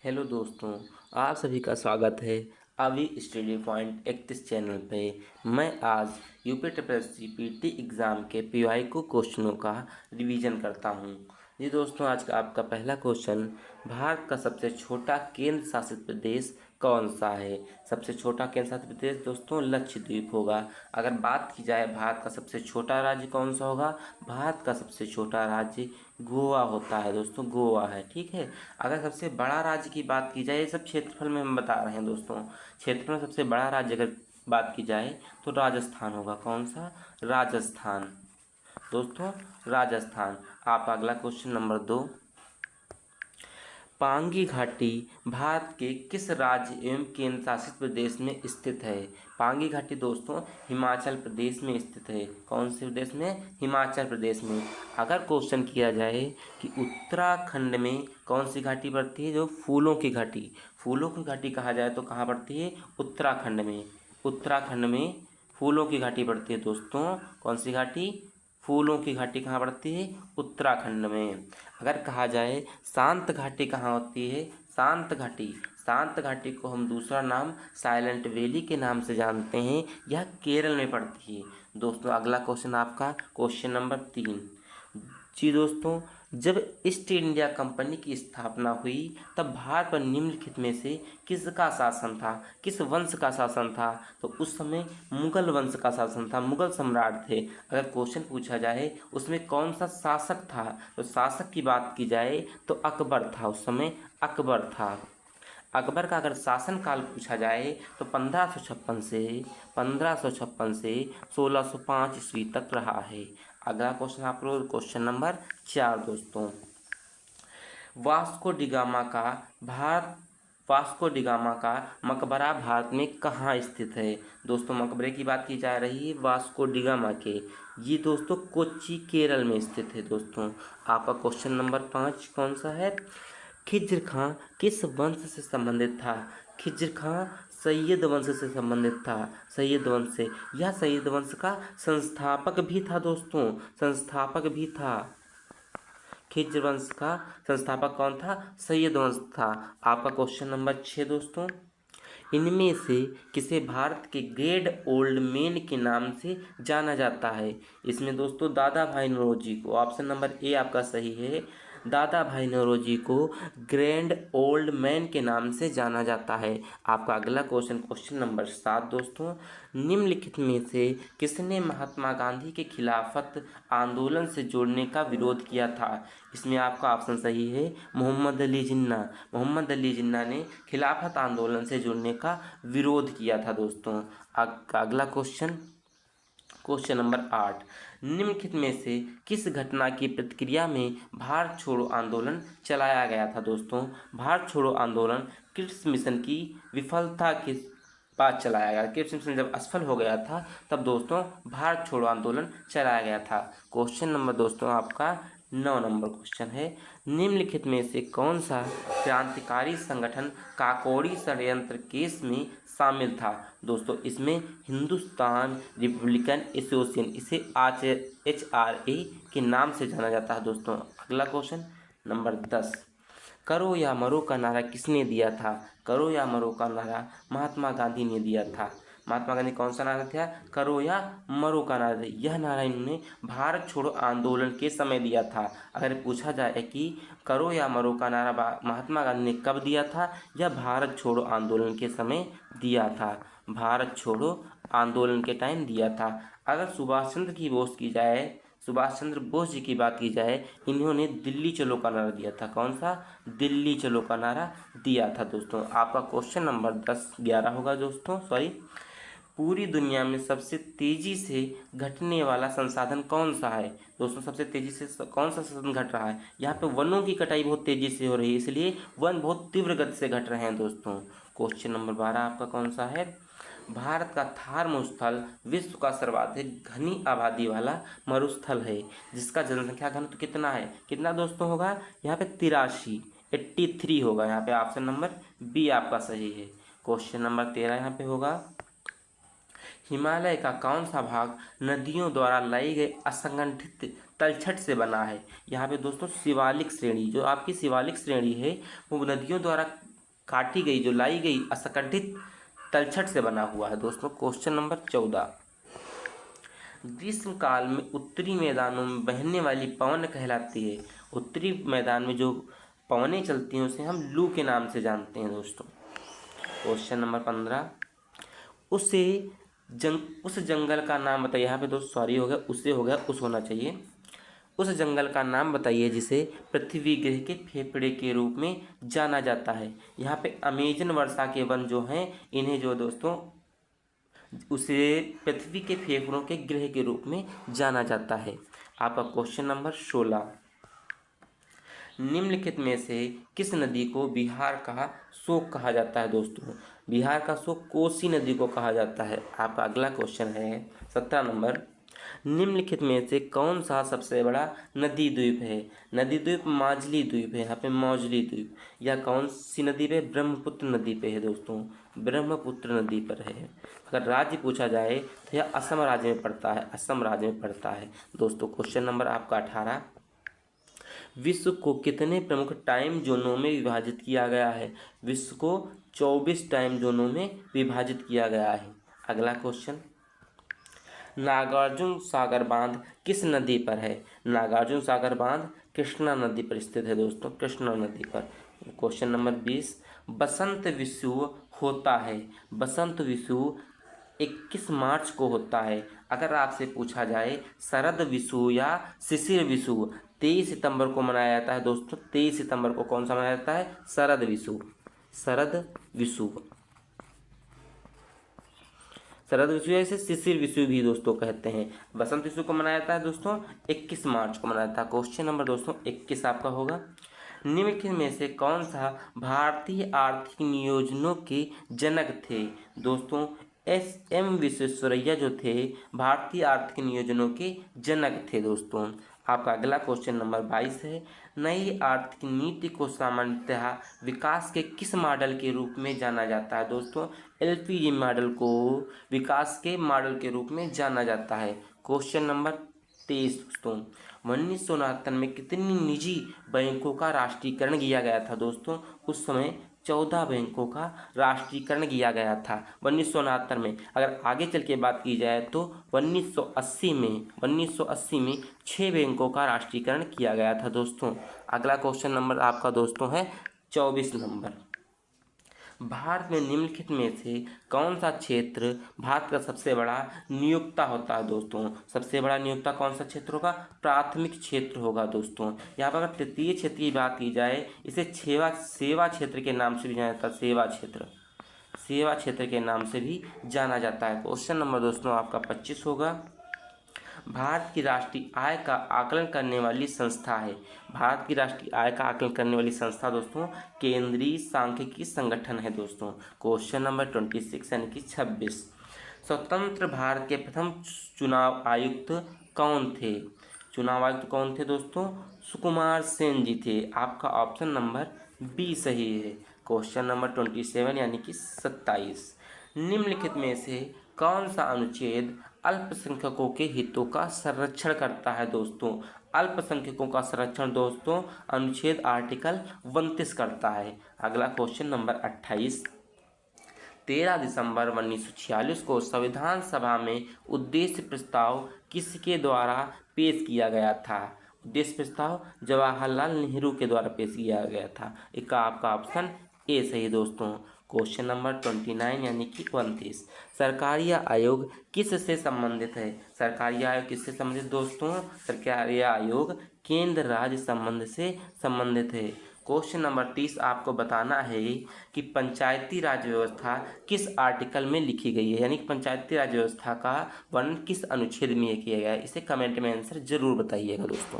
Hello दोस्तों, आप सभी का स्वागत है अभी स्टडी पॉइंट 31 चैनल पे। मैं आज यूपी टीएसपीएससी पीटी एग्ज़ाम के पीवाईक्यू क्वेश्चनों का रिवीजन करता हूँ। जी दोस्तों, आज का आपका पहला क्वेश्चन, भारत का सबसे छोटा केंद्र शासित प्रदेश कौन सा है? सबसे छोटा केंद्र शासित प्रदेश दोस्तों लक्षद्वीप होगा। अगर बात की जाए भारत का सबसे छोटा राज्य कौन सा होगा, भारत का सबसे छोटा राज्य गोवा होता है दोस्तों, गोवा है। ठीक है। अगर सबसे बड़ा राज्य की बात की जाए, ये सब क्षेत्रफल में हम बता रहे हैं दोस्तों, क्षेत्रफल में सबसे बड़ा राज्य अगर बात की जाए तो राजस्थान होगा। कौन सा? राजस्थान दोस्तों, राजस्थान। आपका अगला क्वेश्चन नंबर 2, पांगी घाटी भारत के किस राज्य एवं केंद्र शासित प्रदेश में स्थित है? पांगी घाटी दोस्तों हिमाचल प्रदेश में स्थित है। कौन से प्रदेश में? हिमाचल प्रदेश में। अगर क्वेश्चन किया जाए कि उत्तराखंड में कौन सी घाटी पड़ती है, जो फूलों की घाटी, फूलों की घाटी कहा जाए तो कहाँ पड़ती है? उत्तराखंड में। उत्तराखंड में फूलों की घाटी पड़ती है दोस्तों। कौन सी घाटी? फूलों की घाटी कहाँ पड़ती है? उत्तराखंड में। अगर कहा जाए शांत घाटी कहाँ होती है? शांत घाटी, शांत घाटी को हम दूसरा नाम साइलेंट वैली के नाम से जानते हैं। यह केरल में पड़ती है दोस्तों। अगला क्वेश्चन आपका क्वेश्चन नंबर 3। जी दोस्तों, जब ईस्ट इंडिया कंपनी की स्थापना हुई तब भारत पर निम्नलिखित में से किसका शासन था? किस वंश का शासन था? तो उस समय मुगल वंश का शासन था, मुगल सम्राट थे। अगर क्वेश्चन पूछा जाए उसमें कौन सा शासक था, तो शासक की बात की जाए तो अकबर था। उस समय अकबर था। अकबर का अगर शासनकाल पूछा जाए तो 1556 से 1605 ईस्वी तक रहा है। अगला क्वेश्चन आप लोग क्वेश्चन नंबर 4 दोस्तों, वास्को डिगामा का भारत वास्को डिगामा का मकबरा भारत में कहाँ स्थित है? दोस्तों मकबरे की बात की जा रही है वास्को डिगामा के। ये दोस्तों कोच्चि केरल में स्थित है दोस्तों। आपका क्वेश्चन नंबर 5 कौन सा है? खिज्र खां किस वंश से संबंधित था? खिज्र खां सैयद वंश से संबंधित था, सैयद वंश से। यह सैयद वंश का संस्थापक भी था दोस्तों, संस्थापक भी था। खिज्र वंश का संस्थापक कौन था? सैयद वंश था। आपका क्वेश्चन नंबर 6 दोस्तों, इनमें से किसे भारत के ग्रेट ओल्ड मैन के नाम से जाना जाता है? इसमें दोस्तों दादा भाई नौरोजी को, ऑप्शन नंबर ए आपका सही है, दादा भाई नौरोजी को ग्रैंड ओल्ड मैन के नाम से जाना जाता है। आपका अगला क्वेश्चन क्वेश्चन नंबर 7 दोस्तों, निम्नलिखित में से किसने महात्मा गांधी के खिलाफत आंदोलन से जोड़ने का विरोध किया था? इसमें आपका ऑप्शन सही है, मोहम्मद अली जिन्ना। मोहम्मद अली जिन्ना ने खिलाफत आंदोलन से जुड़ने का विरोध किया था दोस्तों। अगला क्वेश्चन क्वेश्चन नंबर 8, निम्नलिखित में से किस घटना की प्रतिक्रिया में भारत छोड़ो आंदोलन चलाया गया था? दोस्तों भारत छोड़ो आंदोलन क्रिप्स मिशन की विफलता के बाद चलाया गया। क्रिप्स मिशन जब असफल हो गया था तब दोस्तों भारत छोड़ो आंदोलन चलाया गया था। क्वेश्चन नंबर दोस्तों आपका 9 नंबर क्वेश्चन है, निम्नलिखित में से कौन सा क्रांतिकारी संगठन काकोड़ी षड्यंत्र केस में शामिल था? दोस्तों इसमें हिंदुस्तान रिपब्लिकन एसोसिएशन, इसे HRA के नाम से जाना जाता है दोस्तों। अगला क्वेश्चन नंबर 10, करो या मरो का नारा किसने दिया था? करो या मरो का नारा महात्मा गांधी ने दिया था। महात्मा गांधी कौन सा नारा था? करो या मरो का नारा था। यह नारा इन्होंने भारत छोड़ो आंदोलन के समय दिया था। अगर पूछा जाए कि करो या मरो का नारा महात्मा गांधी ने कब दिया था, यह भारत छोड़ो आंदोलन के समय दिया था, भारत छोड़ो आंदोलन के टाइम दिया था। अगर सुभाष चंद्र बोस जी की बात की जाए, इन्होंने दिल्ली चलो का नारा दिया था। कौन सा? दिल्ली चलो का नारा दिया था दोस्तों। आपका क्वेश्चन नंबर 11 होगा दोस्तों, सॉरी। पूरी दुनिया में सबसे तेजी से घटने वाला संसाधन कौन सा है? दोस्तों सबसे तेजी से कौन सा संसाधन घट रहा है? यहाँ पे वनों की कटाई बहुत तेजी से हो रही है, इसलिए वन बहुत तीव्र गति से घट रहे हैं दोस्तों। क्वेश्चन नंबर 12 आपका कौन सा है? भारत का थार मरुस्थल विश्व का सर्वाधिक घनी आबादी वाला मरुस्थल है, जिसका जनसंख्या घनत्व कितना है? कितना दोस्तों होगा? यहाँ पे 83 होगा। यहाँ पे ऑप्शन नंबर बी आपका सही है। क्वेश्चन नंबर 13 यहाँ पे होगा, हिमालय का कौन सा भाग नदियों द्वारा लाई गई असंगठित तलछट से बना है? यहाँ पे दोस्तों शिवालिक श्रेणी, जो आपकी शिवालिक श्रेणी है वो नदियों द्वारा काटी गई, जो लाई गई असंगठित तलछट से बना हुआ है दोस्तों। क्वेश्चन नंबर 14, ग्रीष्म काल में उत्तरी मैदानों में बहने वाली पवन कहलाती है। उत्तरी मैदान में जो पवनें चलती हैं उसे हम लू के नाम से जानते हैं दोस्तों। क्वेश्चन नंबर 15, उस जंगल का नाम बताइए। यहाँ पे दोस्त सॉरी हो गया, उससे हो गया, उस होना चाहिए। उस जंगल का नाम बताइए जिसे पृथ्वी ग्रह के फेफड़े के रूप में जाना जाता है। यहाँ पे अमेजन वर्षा के वन जो हैं इन्हें जो दोस्तों उसे पृथ्वी के फेफड़ों के ग्रह के रूप में जाना जाता है। आपका क्वेश्चन नंबर 16, निम्नलिखित में से किस नदी को बिहार का शोक कहा जाता है दोस्तों? बिहार का शोक कोसी नदी को कहा जाता है। आपका अगला क्वेश्चन है 17 नंबर, निम्नलिखित में से कौन सा सबसे बड़ा नदी द्वीप है? नदी द्वीप माजुली द्वीप है, यहाँ पे मौजली द्वीप। या कौन सी नदी पे? ब्रह्मपुत्र नदी पे है दोस्तों, ब्रह्मपुत्र नदी पर है। अगर राज्य पूछा जाए तो यह असम राज्य में पड़ता है, असम राज्य में पड़ता है दोस्तों। क्वेश्चन नंबर आपका 18, विश्व को कितने प्रमुख टाइम जोनों में विभाजित किया गया है? विश्व को 24 टाइम जोनों में विभाजित किया गया है। अगला क्वेश्चन, नागार्जुन सागर बांध किस नदी पर है? नागार्जुन सागर बांध कृष्णा नदी पर स्थित है दोस्तों, कृष्णा नदी पर। क्वेश्चन नंबर 20, बसंत विषुव होता है। बसंत विषुव 21 मार्च को होता है। अगर आपसे पूछा जाए शरद विषुव या शिशिर विषुव, 23 सितंबर को मनाया जाता है दोस्तों। 23 सितंबर को कौन सा मनाया जाता है? शरद विषुव, शरद विषुव। शरद विषुव या इसे शिशिर विषुव भी दोस्तों कहते हैं। बसंत विषुव को मनाया जाता है दोस्तों 21 मार्च को मनाया जाता है। क्वेश्चन नंबर दोस्तों 21 आपका होगा, निम्नलिखित में से कौन सा भारतीय आर्थिक नियोजनों के जनक थे? दोस्तों एस.एम. विश्वेश्वरैया जो थे भारतीय आर्थिक नियोजनों के जनक थे दोस्तों। आपका अगला क्वेश्चन नंबर 22 है, नई आर्थिक नीति को सामान्यतः विकास के किस मॉडल के रूप में जाना जाता है? दोस्तों एलपीजी मॉडल को विकास के मॉडल के रूप में जाना जाता है। क्वेश्चन नंबर 23 दोस्तों, 1969 में कितनी निजी बैंकों का राष्ट्रीयकरण किया गया था? दोस्तों उस समय 14 बैंकों का राष्ट्रीयकरण किया गया था 1969 में। अगर आगे चल के बात की जाए तो 1980 में 6 बैंकों का राष्ट्रीयकरण किया गया था दोस्तों। अगला क्वेश्चन नंबर आपका दोस्तों है 24 नंबर, भारत में निम्नलिखित में से कौन सा क्षेत्र भारत का सबसे बड़ा नियोक्ता होता है? दोस्तों सबसे बड़ा नियोक्ता कौन सा क्षेत्र होगा? प्राथमिक क्षेत्र होगा दोस्तों। यहाँ पर अगर तृतीय क्षेत्र की बात की जाए इसे सेवा क्षेत्र के नाम से भी जाना जाता है। सेवा क्षेत्र के नाम से भी जाना जाता है। क्वेश्चन नंबर दोस्तों आपका 25 होगा, भारत की राष्ट्रीय आय का आकलन करने वाली संस्था है। भारत की राष्ट्रीय आय का आकलन करने वाली संस्था दोस्तों केंद्रीय सांख्यिकी संगठन है दोस्तों। क्वेश्चन नंबर 26 यानी कि 26, स्वतंत्र भारत के प्रथम चुनाव आयुक्त कौन थे? चुनाव आयुक्त कौन थे दोस्तों? सुकुमार सेन जी थे। आपका ऑप्शन नंबर बी सही है। क्वेश्चन नंबर 27 यानी कि 27, निम्नलिखित में से कौन सा अनुच्छेद अल्पसंख्यकों के हितों का संरक्षण करता है? दोस्तों अल्पसंख्यकों का संरक्षण दोस्तों अनुच्छेद आर्टिकल 29 करता है। अगला क्वेश्चन नंबर 28, 13 दिसंबर 1946 को संविधान सभा में उद्देश्य प्रस्ताव किसके द्वारा पेश किया गया था? उद्देश्य प्रस्ताव जवाहरलाल नेहरू के द्वारा पेश किया गया था। इसका आपका ऑप्शन ए सही दोस्तों। क्वेश्चन नंबर 29 यानी कि 29, सरकारी आयोग किससे संबंधित है? सरकारी आयोग किससे संबंधित दोस्तों? सरकारी आयोग केंद्र राज्य संबंध से संबंधित है। क्वेश्चन नंबर 30 आपको बताना है कि पंचायती राज व्यवस्था किस आर्टिकल में लिखी गई है, यानी कि पंचायती राज व्यवस्था का वर्णन किस अनुच्छेद में किया गया है। इसे कमेंट में आंसर जरूर बताइएगा दोस्तों।